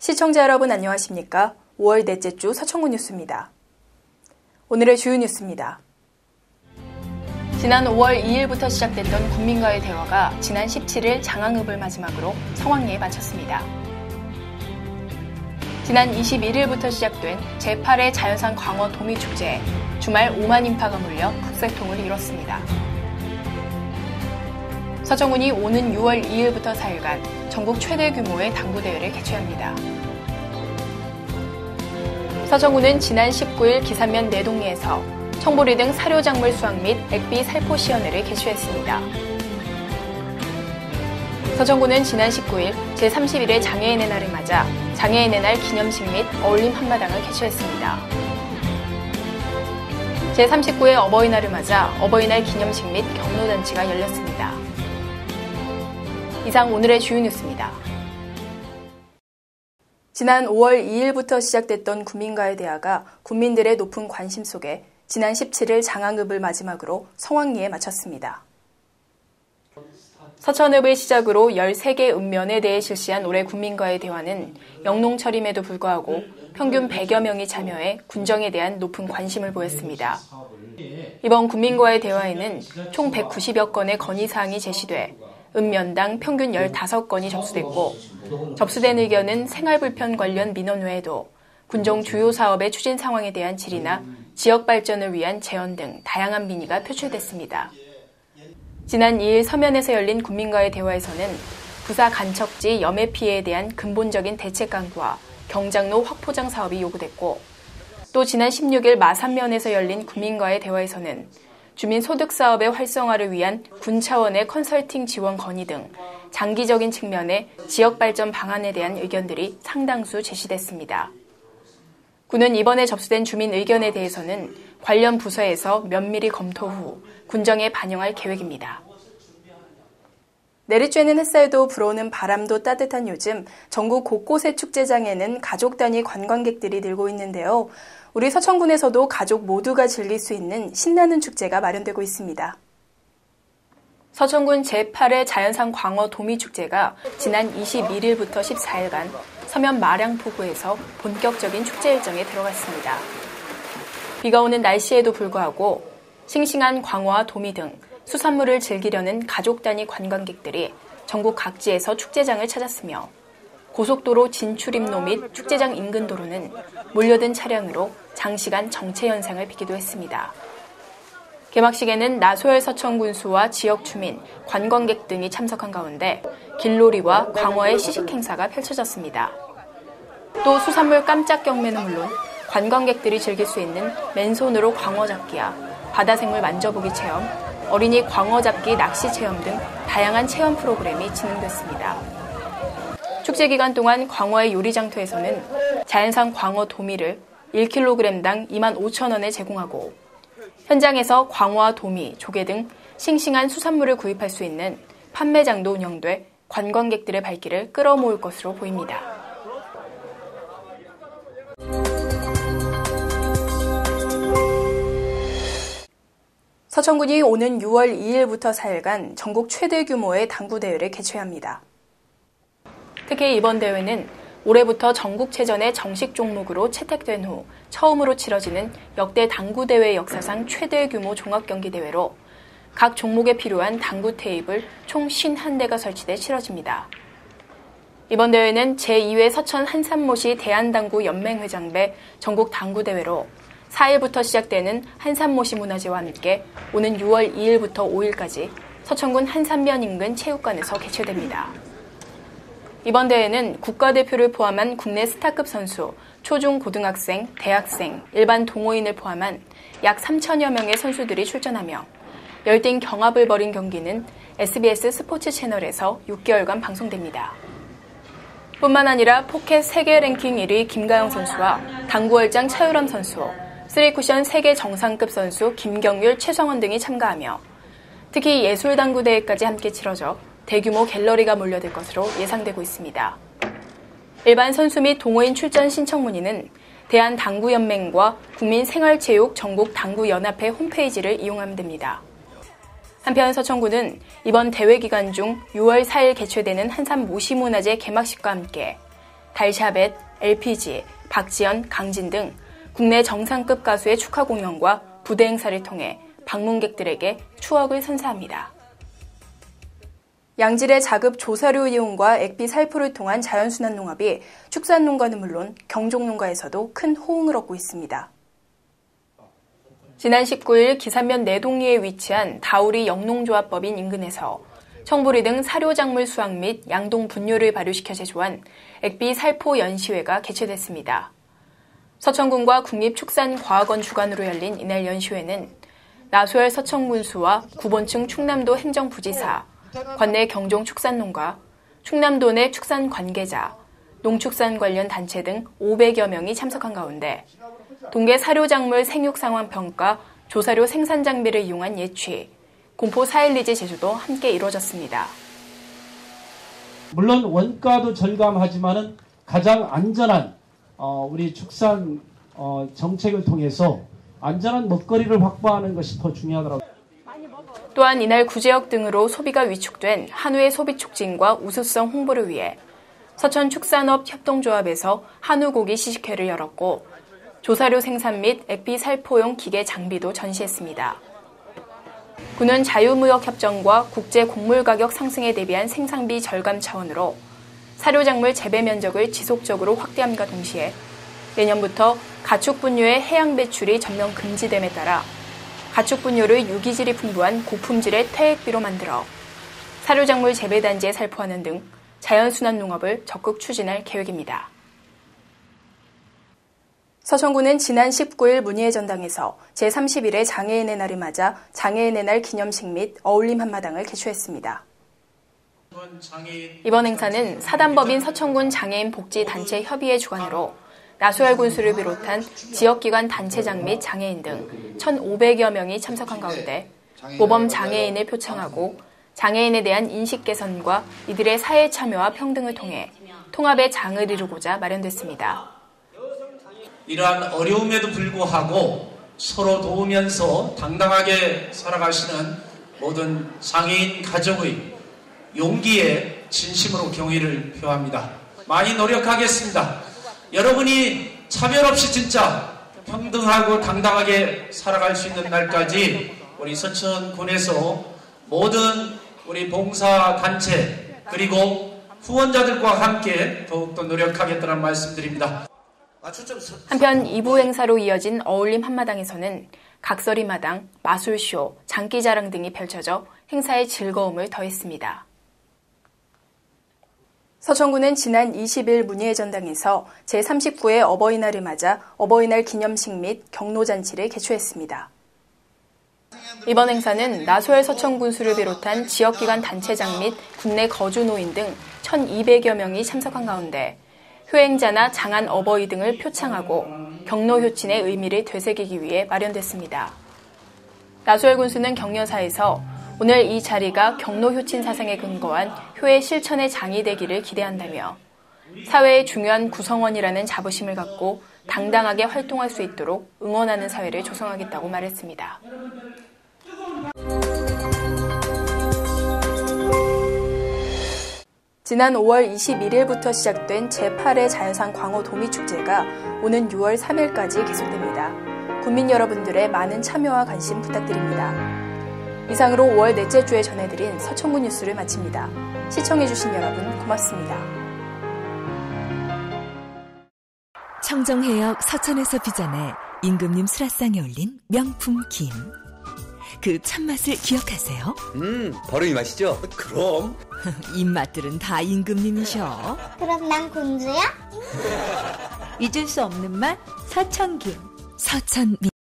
시청자 여러분 안녕하십니까? 5월 넷째 주 서천구 뉴스입니다. 오늘의 주요 뉴스입니다. 지난 5월 2일부터 시작됐던 국민과의 대화가 지난 17일 장항읍을 마지막으로 성황리에 마쳤습니다. 지난 21일부터 시작된 제8회 자연산 광어 도미축제에 주말 5만 인파가 몰려 극세통을 이뤘습니다. 서천군이 오는 6월 2일부터 4일간 전국 최대 규모의 당구대회를 개최합니다. 서천군은 지난 19일 기산면 내동리에서 청보리 등 사료작물 수확 및 액비 살포 시연회를 개최했습니다. 서천군은 지난 19일 제31회 장애인의 날을 맞아 장애인의 날 기념식 및 어울림 한마당을 개최했습니다. 제39회 어버이날을 맞아 어버이날 기념식 및 경로잔치가 열렸습니다. 이상 오늘의 주요 뉴스입니다. 지난 5월 2일부터 시작됐던 국민과의 대화가 국민들의 높은 관심 속에 지난 17일 장항읍을 마지막으로 성황리에 마쳤습니다. 서천읍을 시작으로 13개 읍면에 대해 실시한 올해 국민과의 대화는 영농철임에도 불구하고 평균 100여 명이 참여해 군정에 대한 높은 관심을 보였습니다. 이번 국민과의 대화에는 총 190여 건의 건의사항이 제시돼 읍면당 평균 15건이 접수됐고 접수된 의견은 생활불편 관련 민원 외에도 군정 주요 사업의 추진 상황에 대한 질의나 지역 발전을 위한 제언 등 다양한 민의가 표출됐습니다. 지난 2일 서면에서 열린 국민과의 대화에서는 부사 간척지 염해 피해에 대한 근본적인 대책 강구와 경장로 확포장 사업이 요구됐고 또 지난 16일 마산면에서 열린 국민과의 대화에서는 주민소득사업의 활성화를 위한 군 차원의 컨설팅 지원 건의 등 장기적인 측면의 지역발전 방안에 대한 의견들이 상당수 제시됐습니다. 군은 이번에 접수된 주민 의견에 대해서는 관련 부서에서 면밀히 검토 후 군정에 반영할 계획입니다. 내리쬐는 햇살도 불어오는 바람도 따뜻한 요즘 전국 곳곳의 축제장에는 가족 단위 관광객들이 늘고 있는데요. 우리 서천군에서도 가족 모두가 즐길 수 있는 신나는 축제가 마련되고 있습니다. 서천군 제8회 자연산 광어 도미축제가 지난 21일부터 14일간 서면 마량포구에서 본격적인 축제 일정에 들어갔습니다. 비가 오는 날씨에도 불구하고 싱싱한 광어와 도미 등 수산물을 즐기려는 가족 단위 관광객들이 전국 각지에서 축제장을 찾았으며 고속도로 진출입로 및 축제장 인근 도로는 몰려든 차량으로 장시간 정체 현상을 빚기도 했습니다. 개막식에는 나소열 서천군수와 지역 주민, 관광객 등이 참석한 가운데 길놀이와 광어의 시식 행사가 펼쳐졌습니다. 또 수산물 깜짝 경매는 물론 관광객들이 즐길 수 있는 맨손으로 광어 잡기야 바다생물 만져보기 체험, 어린이 광어 잡기 낚시 체험 등 다양한 체험 프로그램이 진행됐습니다. 축제 기간 동안 광어의 요리장터에서는 자연산 광어 도미를 1kg당 25,000원에 제공하고 현장에서 광어와 도미, 조개 등 싱싱한 수산물을 구입할 수 있는 판매장도 운영돼 관광객들의 발길을 끌어모을 것으로 보입니다. 서천군이 오는 6월 2일부터 4일간 전국 최대 규모의 당구대회를 개최합니다. 특히 이번 대회는 올해부터 전국체전의 정식 종목으로 채택된 후 처음으로 치러지는 역대 당구대회 역사상 최대 규모 종합경기대회로 각 종목에 필요한 당구 테이블 총 51대가 설치돼 치러집니다. 이번 대회는 제2회 서천 한산모시 대한당구연맹회장배 전국 당구대회로 4일부터 시작되는 한산모시 문화제와 함께 오는 6월 2일부터 5일까지 서천군 한산면 인근 체육관에서 개최됩니다. 이번 대회는 국가대표를 포함한 국내 스타급 선수, 초중 고등학생, 대학생, 일반 동호인을 포함한 약 3천여 명의 선수들이 출전하며 열띤 경합을 벌인 경기는 SBS 스포츠 채널에서 6개월간 방송됩니다. 뿐만 아니라 포켓 세계 랭킹 1위 김가영 선수와 당구월장 차유람 선수, 3쿠션 세계 정상급 선수 김경률, 최성원 등이 참가하며 특히 예술당구대회까지 함께 치러져 대규모 갤러리가 몰려들 것으로 예상되고 있습니다. 일반 선수 및 동호인 출전 신청 문의는 대한당구연맹과 국민생활체육 전국당구연합회 홈페이지를 이용하면 됩니다. 한편 서천군은 이번 대회 기간 중 6월 4일 개최되는 한산 모시문화제 개막식과 함께 달샤벳, LPG, 박지연, 강진 등 국내 정상급 가수의 축하 공연과 부대 행사를 통해 방문객들에게 추억을 선사합니다. 양질의 자급 조사료 이용과 액비 살포를 통한 자연순환 농업이 축산농가는 물론 경종농가에서도 큰 호응을 얻고 있습니다. 지난 19일 기산면 내동리에 위치한 다우리 영농조합법인 인근에서 청보리 등 사료작물 수확 및 양동 분뇨를 발효시켜 제조한 액비 살포 연시회가 개최됐습니다. 서천군과 국립축산과학원 주관으로 열린 이날 연시회는 나소열 서천군수와 구본층 충남도 행정부지사, 관내 경종축산농가, 충남도 내 축산 관계자, 농축산 관련 단체 등 500여 명이 참석한 가운데 동계 사료작물 생육 상황 평가, 조사료 생산 장비를 이용한 예취, 공포 사일리지 제조도 함께 이루어졌습니다. 물론 원가도 절감하지만은 가장 안전한 우리 축산 정책을 통해서 안전한 먹거리를 확보하는 것이 더 중요하다고. 또한 이날 구제역 등으로 소비가 위축된 한우의 소비 촉진과 우수성 홍보를 위해 서천축산업협동조합에서 한우고기 시식회를 열었고 조사료 생산 및 액비 살포용 기계 장비도 전시했습니다. 군은 자유무역협정과 국제 곡물 가격 상승에 대비한 생산비 절감 차원으로 사료작물 재배 면적을 지속적으로 확대함과 동시에 내년부터 가축분뇨의 해양 배출이 전면 금지됨에 따라 가축분뇨를 유기질이 풍부한 고품질의 퇴액비로 만들어 사료작물 재배단지에 살포하는 등 자연순환 농업을 적극 추진할 계획입니다. 서천군은 지난 19일 문희의 전당에서 제31회 장애인의 날을 맞아 장애인의 날 기념식 및 어울림 한마당을 개최했습니다. 이번 행사는 사단법인 서천군 장애인 복지단체 협의회 주관으로 나소열 군수를 비롯한 지역기관 단체장 및 장애인 등 1,500여 명이 참석한 가운데 모범 장애인을 표창하고 장애인에 대한 인식 개선과 이들의 사회 참여와 평등을 통해 통합의 장을 이루고자 마련됐습니다. 이러한 어려움에도 불구하고 서로 도우면서 당당하게 살아가시는 모든 장애인 가족의 용기에 진심으로 경의를 표합니다. 많이 노력하겠습니다. 여러분이 차별 없이 진짜 평등하고 당당하게 살아갈 수 있는 날까지 우리 서천군에서 모든 우리 봉사단체 그리고 후원자들과 함께 더욱더 노력하겠다는 말씀드립니다. 한편 2부 행사로 이어진 어울림 한마당에서는 각설이 마당, 마술쇼, 장기자랑 등이 펼쳐져 행사의 즐거움을 더했습니다. 서천군은 지난 20일 문희의 전당에서 제39회 어버이날을 맞아 어버이날 기념식 및 경로잔치를 개최했습니다. 이번 행사는 나소열 서천군수를 비롯한 지역기관 단체장 및 국내 거주노인 등 1,200여 명이 참석한 가운데 효행자나 장한 어버이 등을 표창하고 경로효친의 의미를 되새기기 위해 마련됐습니다. 나소열 군수는 격려사에서 오늘 이 자리가 경로효친 사상에 근거한 효의 실천의 장이 되기를 기대한다며 사회의 중요한 구성원이라는 자부심을 갖고 당당하게 활동할 수 있도록 응원하는 사회를 조성하겠다고 말했습니다. 지난 5월 21일부터 시작된 제8회 자연산 광어 도미축제가 오는 6월 3일까지 계속됩니다. 국민 여러분들의 많은 참여와 관심 부탁드립니다. 이상으로 5월 넷째 주에 전해드린 서천군 뉴스를 마칩니다. 시청해주신 여러분 고맙습니다. 청정해역 서천에서 빚어내 임금님 수라상에 올린 명품 김. 그 참맛을 기억하세요? 바로 이 맛이죠? 그럼. 입맛들은 다 임금님이셔. 그럼 난 공주야? 잊을 수 없는 맛 서천김. 서천미.